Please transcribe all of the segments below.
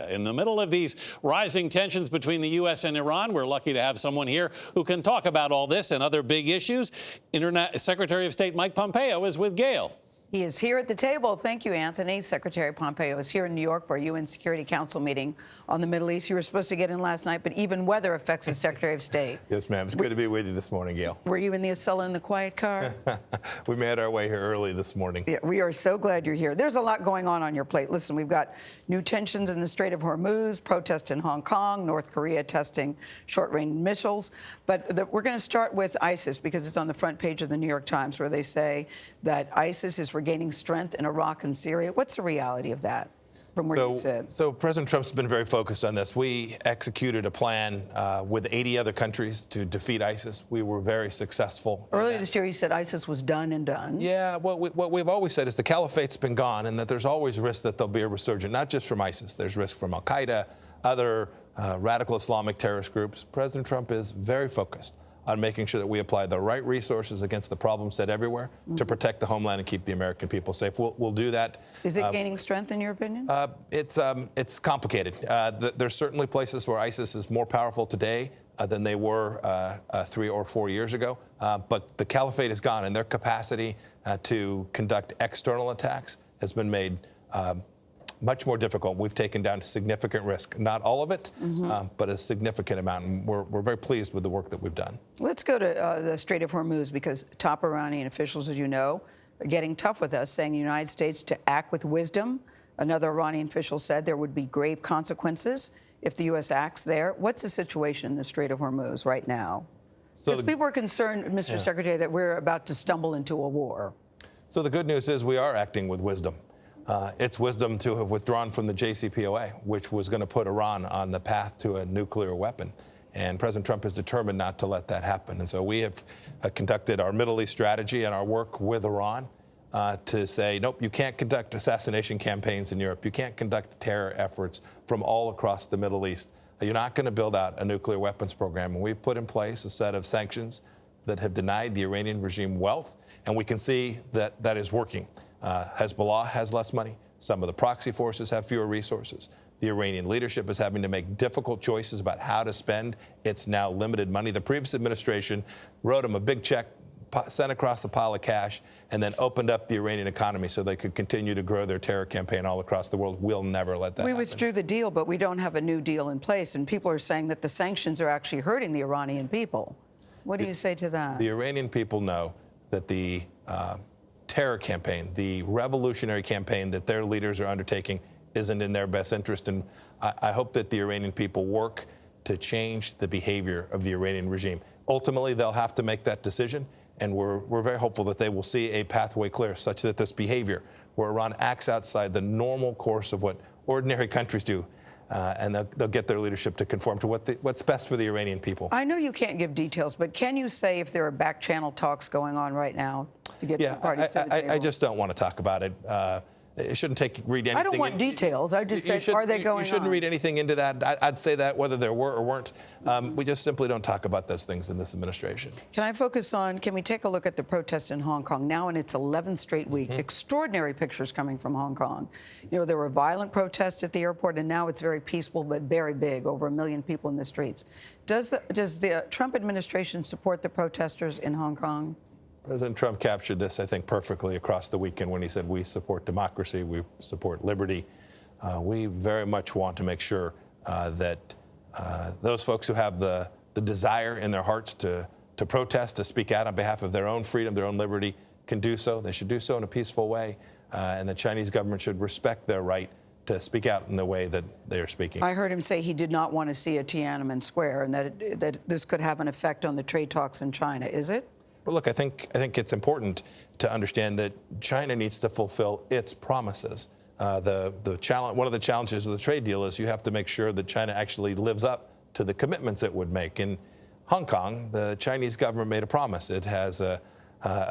In the middle of these rising tensions between the U.S. and Iran, we're lucky to have someone here who can talk about all this and other big issues. Secretary of State Mike Pompeo is with Gayle. He is here at the table. Thank you, Anthony. Secretary Pompeo is here in New York for a UN Security Council meeting on the Middle East. You were supposed to get in last night, but even weather affects the Secretary of State. Yes, ma'am. It's good to be with you this morning, Gayle. Were you in the Acela in the quiet car? We made our way here early this morning. Yeah, we are so glad you're here. There's a lot going on your plate. Listen, we've got new tensions in the Strait of Hormuz, protests in Hong Kong, North Korea testing short-range missiles. But we're going to start with ISIS because it's on the front page of the New York Times where they say that ISIS is regaining strength in Iraq and Syria. What's the reality of that from where you sit? So President Trump's been very focused on this. We executed a plan with 80 other countries to defeat ISIS. We were very successful. Earlier this year, you said ISIS was done and done. Yeah, what we've always said is the caliphate's been gone and that there's always risk that there'll be a resurgence, not just from ISIS. There's risk from Al-Qaeda, other radical Islamic terrorist groups. President Trump is very focused on making sure that we apply the right resources against the problems set everywhere to protect the homeland and keep the American people safe. We'll do that. Is it gaining strength in your opinion? It's complicated. There's certainly places where ISIS is more powerful today than they were 3 or 4 years ago. But the caliphate is gone, and their capacity to conduct external attacks has been made much more difficult. We've taken down significant risk. Not all of it, but a significant amount. And we're very pleased with the work that we've done. Let's go to the Strait of Hormuz because top Iranian officials, as you know, are getting tough with us, saying the United States to act with wisdom. Another Iranian official said there would be grave consequences if the U.S. acts there. What's the situation in the Strait of Hormuz right now? Because people are concerned, Mr. Secretary, that we're about to stumble into a war. So the good news is we are acting with wisdom. It's wisdom to have withdrawn from the JCPOA, which was going to put Iran on the path to a nuclear weapon. And President Trump is determined not to let that happen. And so we have conducted our Middle East strategy and our work with Iran to say, nope, you can't conduct assassination campaigns in Europe. You can't conduct terror efforts from all across the Middle East. You're not going to build out a nuclear weapons program. And we've put in place a set of sanctions that have denied the Iranian regime wealth. And we can see that that is working. Hezbollah has less money. Some of the proxy forces have fewer resources. The Iranian leadership is having to make difficult choices about how to spend its now limited money. The previous administration wrote them a big check, sent across a pile of cash, and then opened up the Iranian economy so they could continue to grow their terror campaign all across the world. We'll never let that happen. We withdrew the deal, but we don't have a new deal in place. And people are saying that the sanctions are actually hurting the Iranian people. What do you say to that? The Iranian people know that the terror campaign, the revolutionary campaign that their leaders are undertaking isn't in their best interest. And I hope that the Iranian people work to change the behavior of the Iranian regime. Ultimately, they'll have to make that decision. And we're very hopeful that they will see a pathway clear such that this behavior, where Iran acts outside the normal course of what ordinary countries do, and they'll get their leadership to conform to what's best for the Iranian people. I know you can't give details, but can you say if there are back-channel talks going on right now to get the parties to the table? I just don't want to talk about it. It shouldn't read anything. I don't want details. I just say, are they going on? You shouldn't read anything into that. I'd say that whether there were or weren't. We just simply don't talk about those things in this administration. Can I focus on, can we take a look at the protests in Hong Kong now in its 11th straight week? Extraordinary pictures coming from Hong Kong. You know, there were violent protests at the airport, and now it's very peaceful but very big, over 1 million people in the streets. Does the Trump administration support the protesters in Hong Kong? President Trump captured this, I think, perfectly across the weekend when he said we support democracy, we support liberty. We very much want to make sure that those folks who have the desire in their hearts to protest, to speak out on behalf of their own freedom, their own liberty, can do so. They should do so in a peaceful way, and the Chinese government should respect their right to speak out in the way that they are speaking. I heard him say he did not want to see a Tiananmen Square and that this could have an effect on the trade talks in China. Is it? Well, look, I think it's important to understand that China needs to fulfill its promises. One of the challenges of the trade deal is you have to make sure that China actually lives up to the commitments it would make. In Hong Kong, the Chinese government made a promise. It has a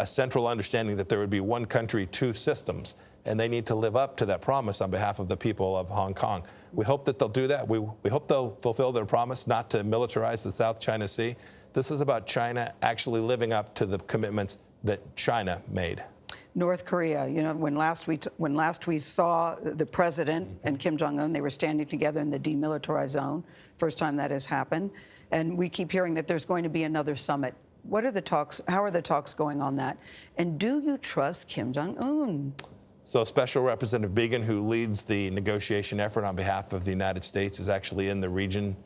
central understanding that there would be one country, two systems, and they need to live up to that promise on behalf of the people of Hong Kong. We hope that they'll do that. We hope they'll fulfill their promise not to militarize the South China Sea. This is about China actually living up to the commitments that China made. North Korea, you know, when last we saw the president and Kim Jong-un, they were standing together in the demilitarized zone. First time that has happened. And we keep hearing that there's going to be another summit. What are the talks? How are the talks going on that? And do you trust Kim Jong-un? So Special Representative Began, who leads the negotiation effort on behalf of the United States, is actually in the region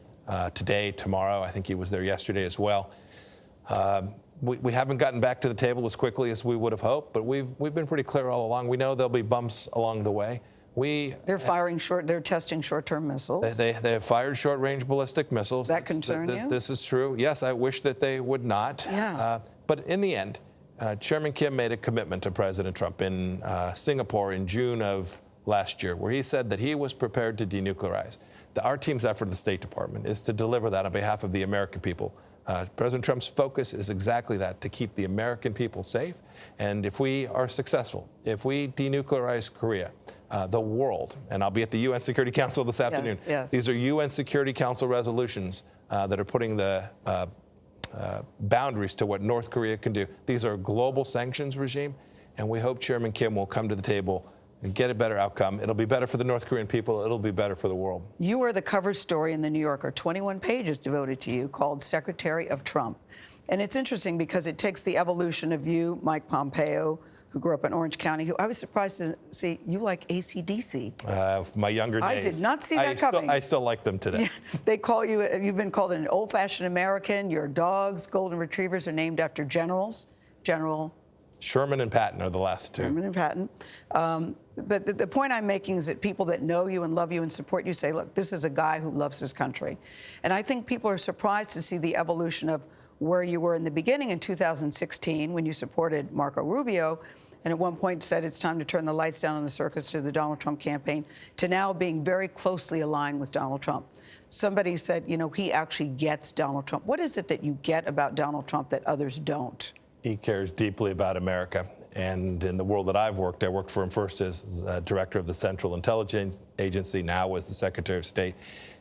today, tomorrow. I think he was there yesterday as well. We haven't gotten back to the table as quickly as we would have hoped, but we've been pretty clear all along. We know there'll be bumps along the way. They're testing short-term missiles. They have fired short-range ballistic missiles. That concern you? This is true. Yes, I wish that they would not. Yeah. But in the end, Chairman Kim made a commitment to President Trump in Singapore in June of last year, where he said that he was prepared to denuclearize. Our team's effort at the State Department is to deliver that on behalf of the American people. President Trump's focus is exactly that, to keep the American people safe. And if we are successful, if we denuclearize Korea, the world, and I'll be at the UN Security Council this afternoon. Yes. These are UN Security Council resolutions that are putting the boundaries to what North Korea can do. These are a global sanctions regime, and we hope Chairman Kim will come to the table and get a better outcome. It'll be better for the North Korean people. It'll be better for the world. You were the cover story in the New Yorker, 21 pages devoted to you, called Secretary of Trump. And it's interesting because it takes the evolution of you, Mike Pompeo, who grew up in Orange County, who I was surprised to see you like AC/DC. My younger days. I did not see that coming. I still like them today. Yeah, they call you, you've been called an old-fashioned American. Your dogs, golden retrievers, are named after generals. General Sherman and Patton are the last two. Sherman and Patton. But the point I'm making is that people that know you and love you and support you say, look, this is a guy who loves his country. And I think people are surprised to see the evolution of where you were in the beginning in 2016 when you supported Marco Rubio, and at one point said it's time to turn the lights down on the circus to the Donald Trump campaign, to now being very closely aligned with Donald Trump. Somebody said, you know, he actually gets Donald Trump. What is it that you get about Donald Trump that others don't? He cares deeply about America. And in the world that I've worked, I worked for him first as director of the Central Intelligence Agency, now as the Secretary of State.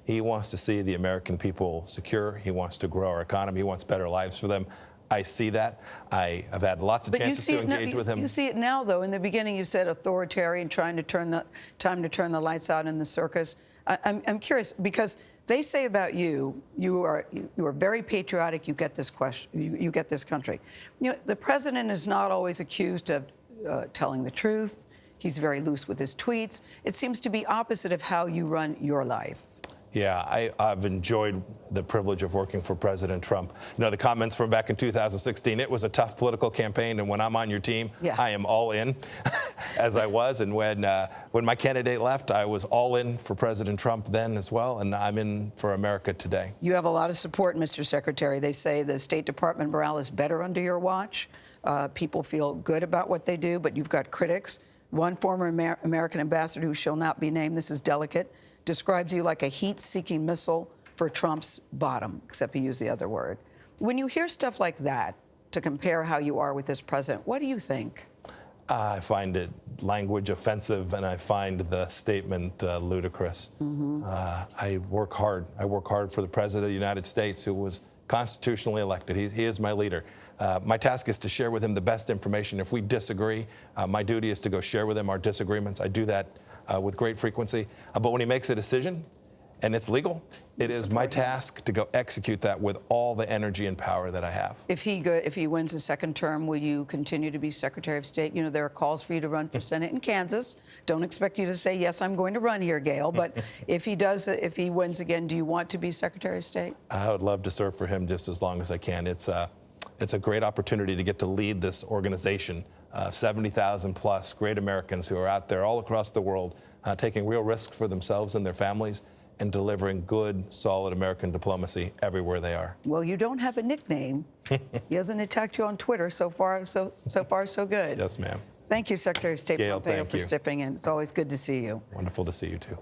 He wants to see the American people secure. He wants to grow our economy. He wants better lives for them. I see that. I've had lots of chances to engage with him. You see it now, though. In the beginning, you said authoritarian, time to turn the lights out in the circus. I'm curious because they say about you, you are very patriotic. You get this you get this country. You know, the president is not always accused of telling the truth. He's very loose with his tweets. It seems to be opposite of how you run your life. Yeah, I've enjoyed the privilege of working for President Trump. You know, the comments from back in 2016, it was a tough political campaign, and when I'm on your team, yeah, I am all in, as I was. And when my candidate left, I was all in for President Trump then as well, and I'm in for America today. You have a lot of support, Mr. Secretary. They say the State Department morale is better under your watch. People feel good about what they do, but you've got critics. One former American ambassador who shall not be named, this is delicate, describes you like a heat-seeking missile for Trump's bottom, except he used the other word. When you hear stuff like that, to compare how you are with this president, what do you think? I find it language offensive, and I find the statement ludicrous. Mm-hmm. I work hard. I work hard for the President of the United States, who was constitutionally elected. He is my leader. My task is to share with him the best information. If we disagree, my duty is to go share with him our disagreements. I do that with great frequency. But when he makes a decision and it's legal, it is my task to go execute that with all the energy and power that I have. If he wins a second term, will you continue to be Secretary of State? You know, there are calls for you to run for Senate in Kansas. Don't expect you to say, yes, I'm going to run here, Gayle. But if he wins again, do you want to be Secretary of State? I would love to serve for him just as long as I can. It's a great opportunity to get to lead this organization. 70,000 plus great Americans who are out there all across the world taking real risks for themselves and their families and delivering good, solid American diplomacy everywhere they are. Well, you don't have a nickname. He hasn't attacked you on Twitter so far, so good. Yes, ma'am. Thank you, Secretary of State Gayle, Pompeo, thank for you. stepping in. It's always good to see you. Wonderful to see you, too.